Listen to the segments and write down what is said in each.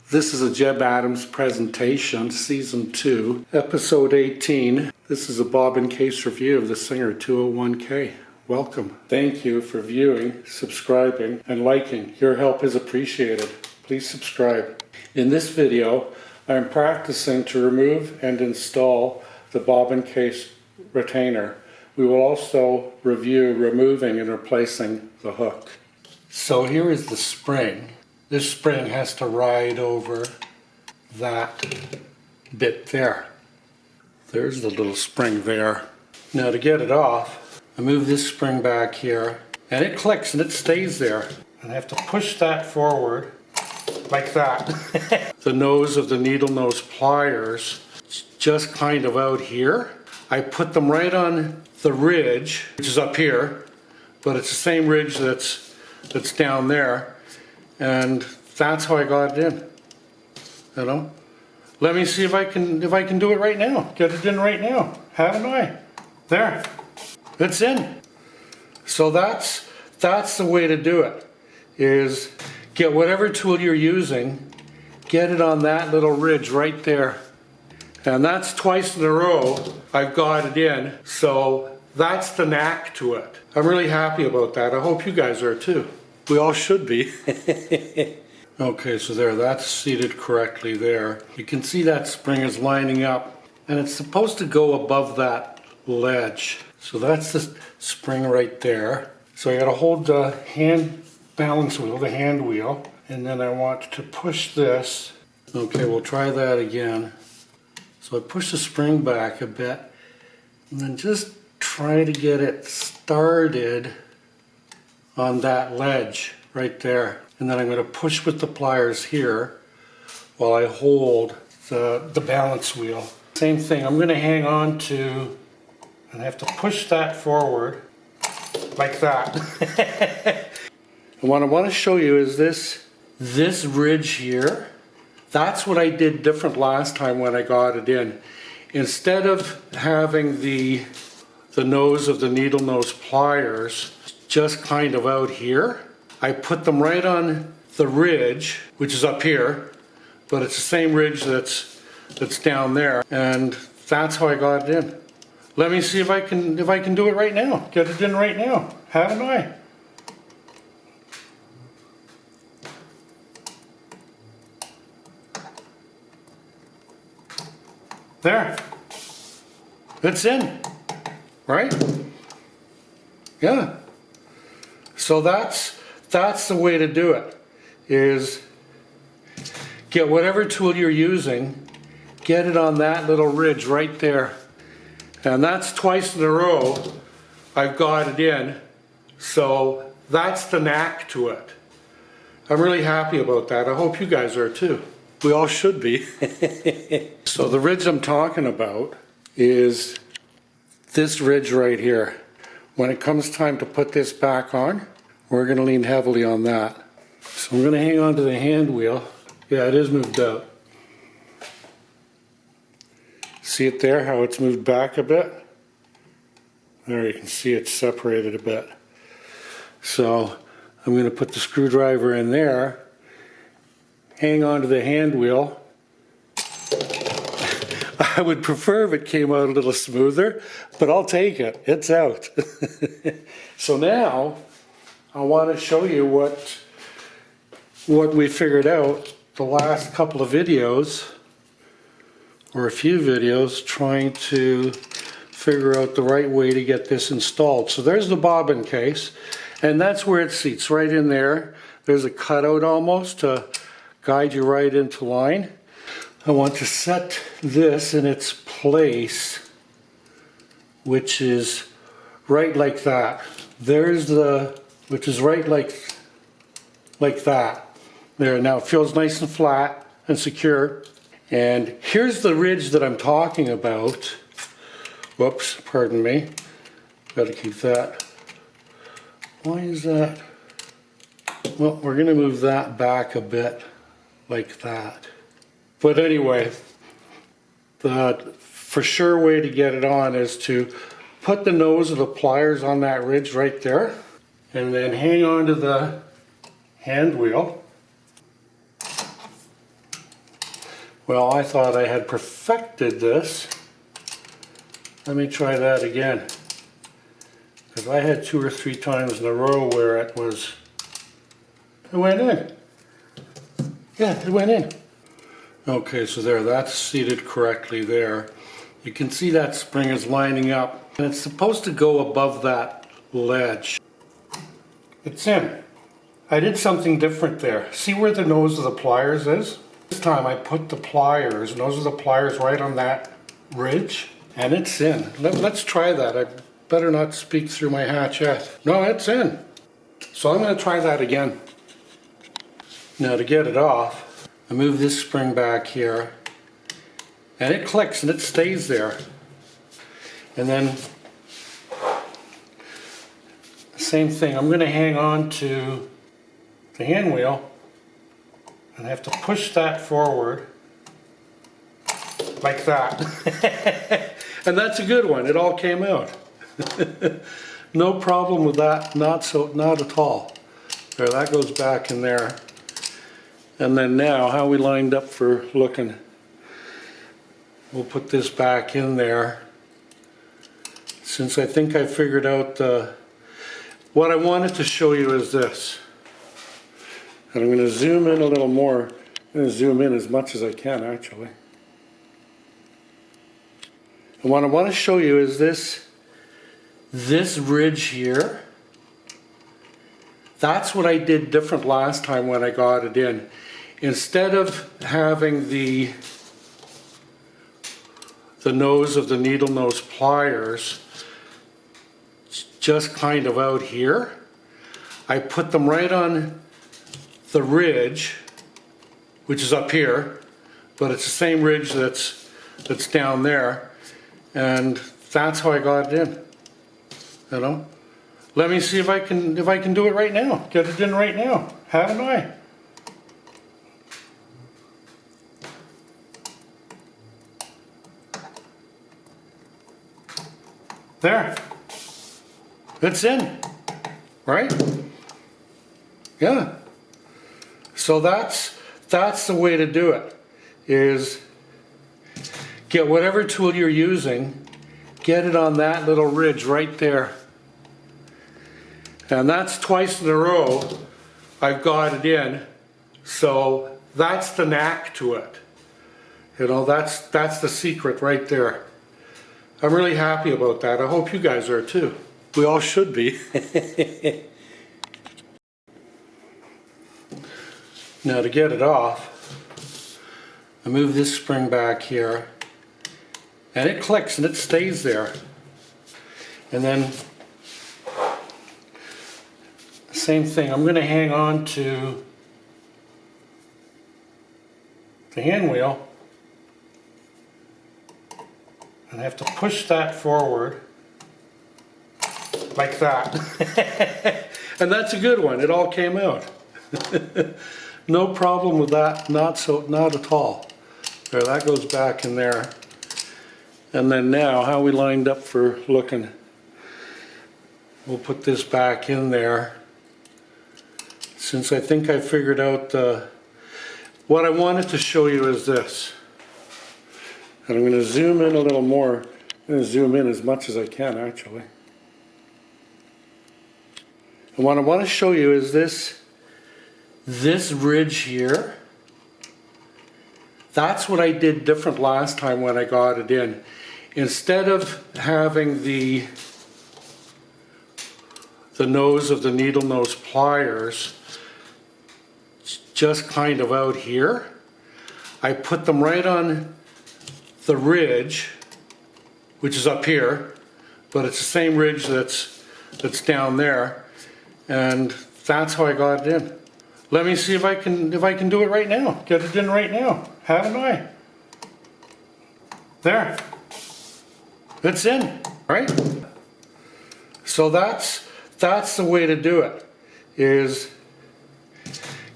This is a Jebb Adams presentation, Season 2, Episode 18. This is a Bobbin case review of the Singer 201K. Welcome. Thank you for viewing, subscribing, and liking. Your help is appreciated. Please subscribe. In this video, I'm practicing to remove and install the Bobbin case retainer. We will also review removing and replacing the hook. So here is the spring. This spring has to ride over that bit there. There's the little spring there. Now to get it off, I move this spring back here and it clicks and it stays there. And I have to push that forward like that. The nose of the needle nose pliers just kind of out here. I put them right on the ridge, which is up here, but it's the same ridge that's down there. And that's how I got it in, you know. Let me see if I can do it right now. Get it in right now. Haven't I? There, it's in. So that's the way to do it. Is get whatever tool you're using, get it on that little ridge right there, and that's twice in a row I've got it in. So that's the knack to it. I'm really happy about that. I hope you guys are too. We all should be. Okay, so there, that's seated correctly there. You can see that spring is lining up and it's supposed to go above that ledge. So that's the spring right there. So I gotta hold the hand balance wheel, the hand wheel, and then I want to push this. Okay, we'll try that again. So I push the spring back a bit and then just try to get it started on that ledge right there. And then I'm going to push with the pliers here while I hold the balance wheel. Same thing, I'm going to hang on to and I have to push that forward like that. And what I want to show you is this ridge here. That's what I did different last time when I got it in. Instead of having the nose of the needle nose pliers just kind of out here, I put them right on the ridge, which is up here, but it's the same ridge that's down there, and that's how I got it in. Let me see if I can do it right now. Get it in right now. Haven't I? There. It's in. Right? Yeah. So that's the way to do it, is get whatever tool you're using, get it on that little ridge right there. And that's twice in a row I've got it in. So that's the knack to it. I'm really happy about that. I hope you guys are too. We all should be. So the ridge I'm talking about is this ridge right here. When it comes time to put this back on, we're going to lean heavily on that. So I'm going to hang on to the hand wheel. Yeah, it is moved out. See it there, how it's moved back a bit? There, you can see it's separated a bit. So I'm going to put the screwdriver in there, hang on to the hand wheel. I would prefer if it came out a little smoother, but I'll take it. It's out. So now I want to show you what we figured out the last couple of videos, or a few videos, trying to figure out the right way to get this installed. So there's the bobbin case, and that's where it seats, right in there. There's a cutout almost to guide you right into line. I want to set this in its place, which is right like that. There's which is right like that. There, now it feels nice and flat and secure. And here's the ridge that I'm talking about. Whoops, pardon me. Gotta keep that. Why is that? Well, we're gonna move that back a bit like that. But anyway, the for sure way to get it on is to put the nose of the pliers on that ridge right there, and then hang on to the hand wheel Well, I thought I had perfected this. Let me try that again. Because I had 2 or 3 times in a row where it went in. Yeah, it went in. Okay, so there, that's seated correctly there. You can see that spring is lining up, and it's supposed to go above that ledge. It's in. I did something different there. See where the nose of the pliers is? This time I put the pliers, nose of the pliers right on that ridge, and it's in. Let's try that. I better not speak through my hat yet. No, it's in. So I'm going to try that again. Now to get it off, I move this spring back here, and it clicks and it stays there. And then, same thing, I'm going to hang on to the hand wheel and I have to push that forward like that. And that's a good one. It all came out. No problem with that, not at all. There, that goes back in there. And then now, how we lined up for looking. We'll put this back in there. Since I think I figured out what I wanted to show you is this. And I'm going to zoom in a little more. I'm going to zoom in as much as I can, actually. And what I want to show you is this ridge here. That's what I did different last time when I got it in. Instead of having the nose of the needle nose pliers just kind of out here, I put them right on the ridge, which is up here, but it's the same ridge that's down there, and that's how I got it in. You know, let me see if I can do it right now. Get it in right now. Haven't I? There. It's in. Right? Yeah. So that's the way to do it, is get whatever tool you're using, get it on that little ridge right there. And that's twice in a row I've got it in. So that's the knack to it. You know, that's the secret right there. I'm really happy about that. I hope you guys are too. We all should be. Now to get it off, I move this spring back here, and it clicks and it stays there. And then, same thing, I'm going to hang on to the hand wheel and I have to push that forward like that. And that's a good one. It all came out. No problem with that, not at all. There, that goes back in there. And then now, how we lined up for looking. We'll put this back in there. Since I think I figured out what I wanted to show you is this. And I'm going to zoom in a little more. I'm going to zoom in as much as I can, actually. And what I want to show you is this ridge here. That's what I did different last time when I got it in. Instead of having the nose of the needle nose pliers just kind of out here, I put them right on the ridge, which is up here, but it's the same ridge that's down there, and that's how I got it in. Let me see if I can do it right now. Get it in right now. Haven't I? There. It's in, right? So that's the way to do it, is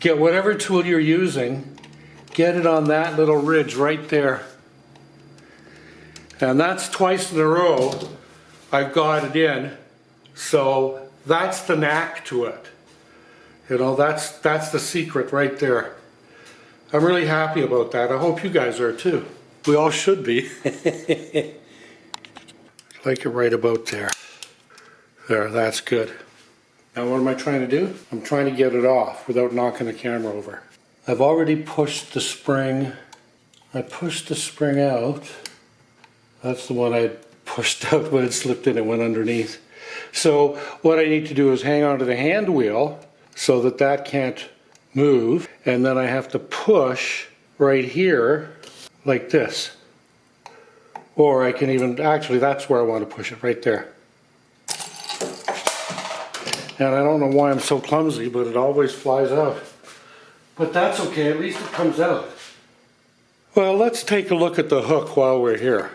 get whatever tool you're using, get it on that little ridge right there. And that's twice in a row I've got it in. So that's the knack to it. You know, that's the secret right there. I'm really happy about that. I hope you guys are too. We all should be. Like it right about there. There, that's good. Now what am I trying to do? I'm trying to get it off without knocking the camera over. I've already pushed the spring. I pushed the spring out. That's the one I pushed out when it slipped in and went underneath. So what I need to do is hang on to the hand wheel so that that can't move. And then I have to push right here like this. Or I can even, actually that's where I want to push it, right there. And I don't know why I'm so clumsy, but it always flies out. But that's okay, at least it comes out. Well, let's take a look at the hook while we're here.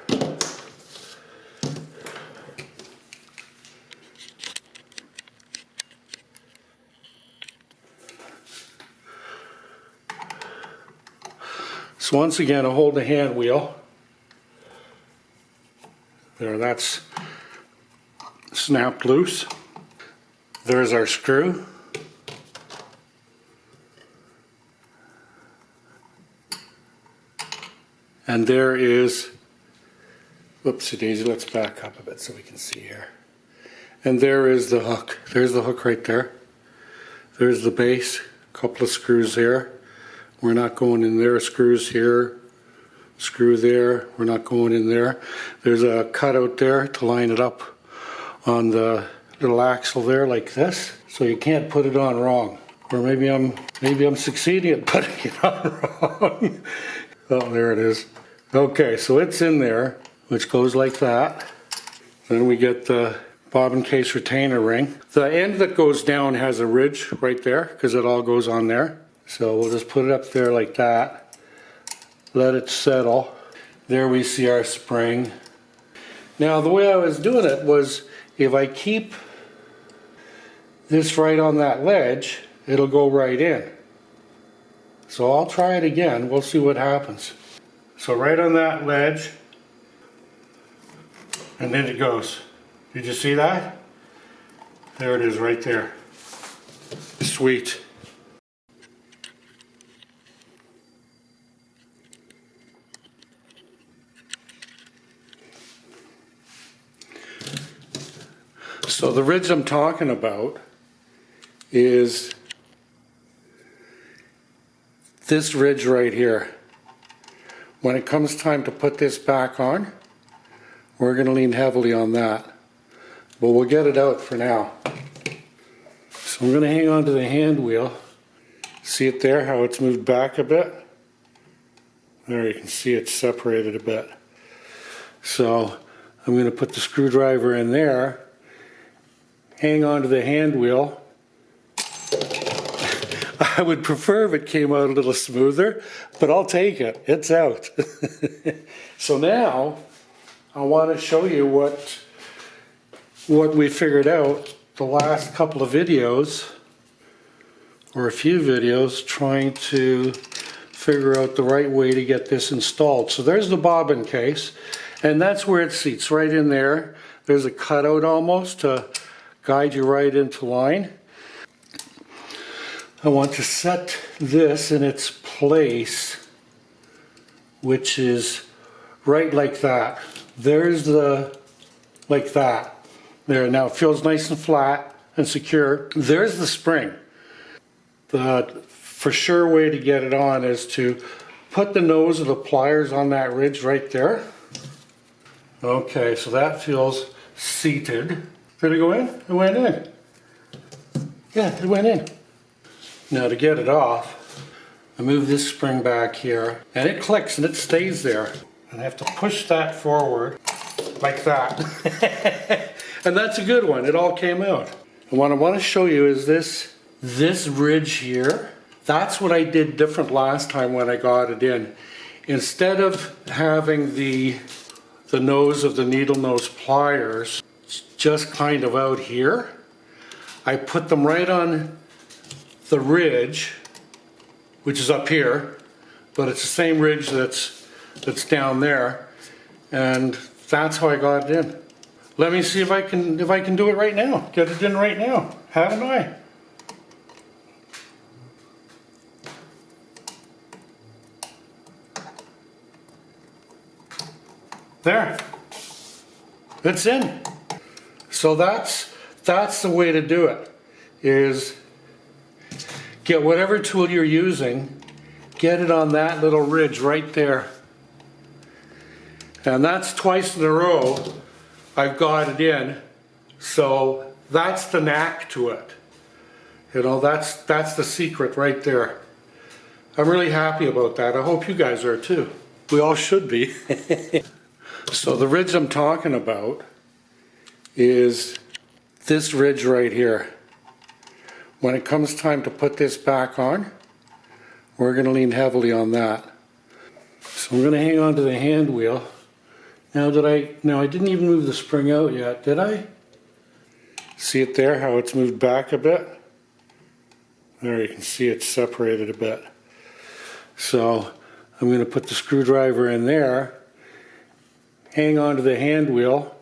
So once again, I hold the hand wheel. There, that's snapped loose. There's our screw. And there is, whoopsie daisy, let's back up a bit so we can see here. And there is the hook. There's the hook right there. There's the base, a couple of screws there. We're not going in there, screws here, screw there, we're not going in there. There's a cutout there to line it up on the little axle there like this, so you can't put it on wrong. Or maybe I'm succeeding at putting it on wrong. Oh, there it is. Okay, so it's in there, which goes like that. Then we get the bobbin case retainer ring. The end that goes down has a ridge right there, because it all goes on there. So we'll just put it up there like that. Let it settle. There we see our spring. Now the way I was doing it was, if I keep this right on that ledge, it'll go right in. So I'll try it again, we'll see what happens. So right on that ledge, and then it goes. Did you see that? There it is right there. Sweet. So the ridge I'm talking about is this ridge right here. When it comes time to put this back on, we're going to lean heavily on that. But we'll get it out for now. So I'm going to hang on to the hand wheel. See it there, how it's moved back a bit? There you can see it's separated a bit. So I'm going to put the screwdriver in there, hang on to the hand wheel. I would prefer if it came out a little smoother, but I'll take it. It's out. So now I want to show you what we figured out the last couple of videos, or a few videos, trying to figure out the right way to get this installed. So there's the bobbin case, and that's where it seats, right in there. There's a cutout almost to guide you right into line. I want to set this in its place, which is right like that. There's the, like that. There, now it feels nice and flat and secure. There's the spring. The for sure way to get it on is to put the nose of the pliers on that ridge right there. Okay, so that feels seated. Did it go in? It went in. Yeah, it went in. Now to get it off, I move this spring back here, and it clicks and it stays there. And I have to push that forward like that. And that's a good one, it all came out. And what I want to show you is this ridge here. That's what I did different last time when I got it in. Instead of having the nose of the needle nose pliers just kind of out here, I put them right on the ridge, which is up here, but it's the same ridge that's down there, and that's how I got it in. Let me see if I can do it right now. Get it in right now, haven't I? There. It's in. So that's the way to do it, is get whatever tool you're using, get it on that little ridge right there. And that's twice in a row I've got it in. So that's the knack to it. You know, that's the secret right there. I'm really happy about that. I hope you guys are too. We all should be. So the ridge I'm talking about is this ridge right here. When it comes time to put this back on, we're going to lean heavily on that. So I'm going to hang on to the hand wheel. Now I didn't even move the spring out yet, did I? See it there, how it's moved back a bit? There, you can see it's separated a bit. So I'm going to put the screwdriver in there, hang on to the hand wheel.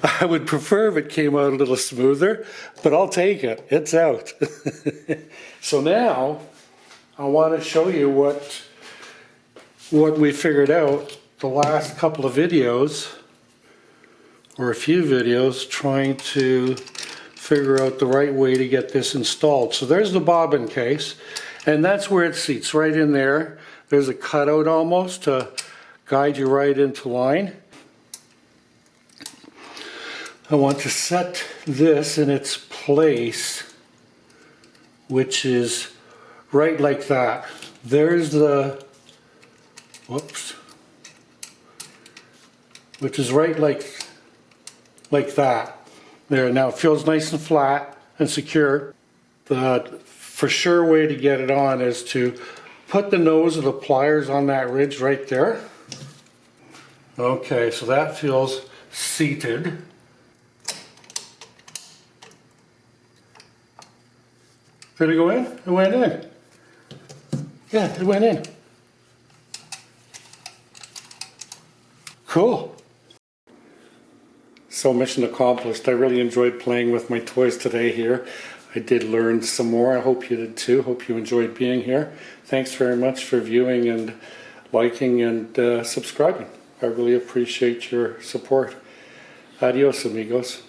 I would prefer if it came out a little smoother, but I'll take it. It's out. So now I want to show you what we figured out the last couple of videos, or a few videos, trying to figure out the right way to get this installed. So there's the bobbin case, and that's where it seats, right in there. There's a cutout almost to guide you right into line. I want to set this in its place, which is right like that. There's the, whoops, which is right like that. There, now it feels nice and flat and secure. The for sure way to get it on is to put the nose of the pliers on that ridge right there. Okay, so that feels seated. Did it go in? It went in. Yeah, it went in. Cool. So mission accomplished. I really enjoyed playing with my toys today here. I did learn some more. I hope you did too. Hope you enjoyed being here. Thanks very much for viewing and liking and subscribing. I really appreciate your support. Adios, amigos.